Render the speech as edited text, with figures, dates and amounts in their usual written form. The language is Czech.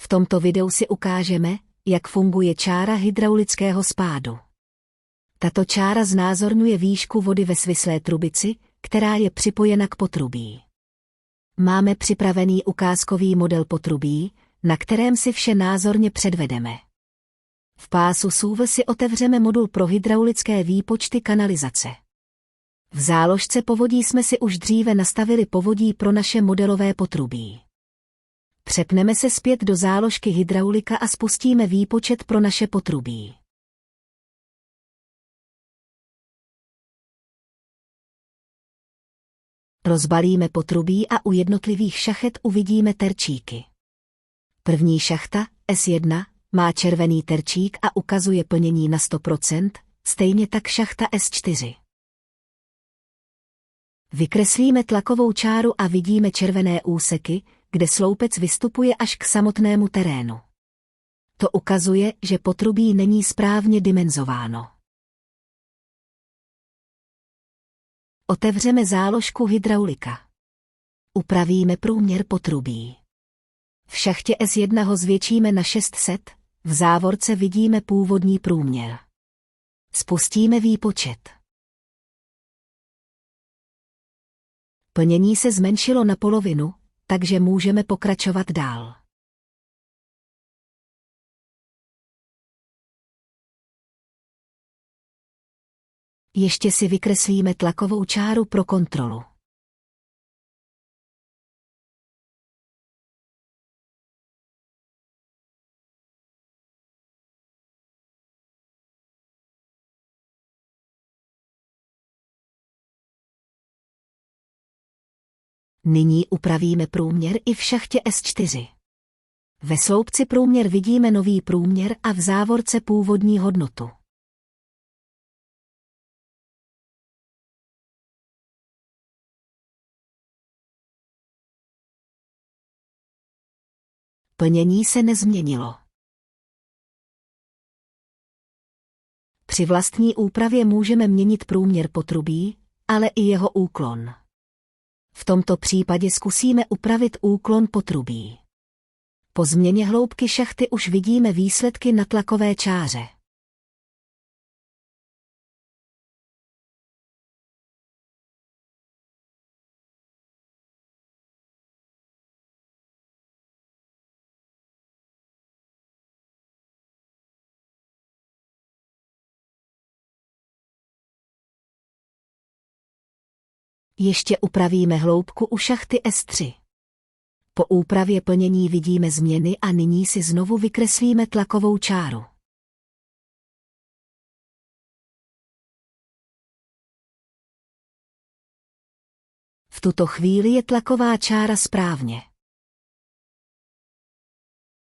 V tomto videu si ukážeme, jak funguje čára hydraulického spádu. Tato čára znázorňuje výšku vody ve svislé trubici, která je připojena k potrubí. Máme připravený ukázkový model potrubí, na kterém si vše názorně předvedeme. V pásu SUV si otevřeme modul pro hydraulické výpočty kanalizace. V záložce povodí jsme si už dříve nastavili povodí pro naše modelové potrubí. Přepneme se zpět do záložky hydraulika a spustíme výpočet pro naše potrubí. Rozbalíme potrubí a u jednotlivých šachet uvidíme terčíky. První šachta, S1, má červený terčík a ukazuje plnění na 100%, stejně tak šachta S4. Vykreslíme tlakovou čáru a vidíme červené úseky, kde sloupec vystupuje až k samotnému terénu. To ukazuje, že potrubí není správně dimenzováno. Otevřeme záložku hydraulika. Upravíme průměr potrubí. V šachtě S1 ho zvětšíme na 600, v závorce vidíme původní průměr. Spustíme výpočet. Plnění se zmenšilo na polovinu, takže můžeme pokračovat dál. Ještě si vykreslíme tlakovou čáru pro kontrolu. Nyní upravíme průměr i v šachtě S4. Ve sloupci průměr vidíme nový průměr a v závorce původní hodnotu. Plnění se nezměnilo. Při vlastní úpravě můžeme měnit průměr potrubí, ale i jeho úklon. V tomto případě zkusíme upravit úklon potrubí. Po změně hloubky šachty už vidíme výsledky na tlakové čáře. Ještě upravíme hloubku u šachty S3. Po úpravě plnění vidíme změny a nyní si znovu vykreslíme tlakovou čáru. V tuto chvíli je tlaková čára správně.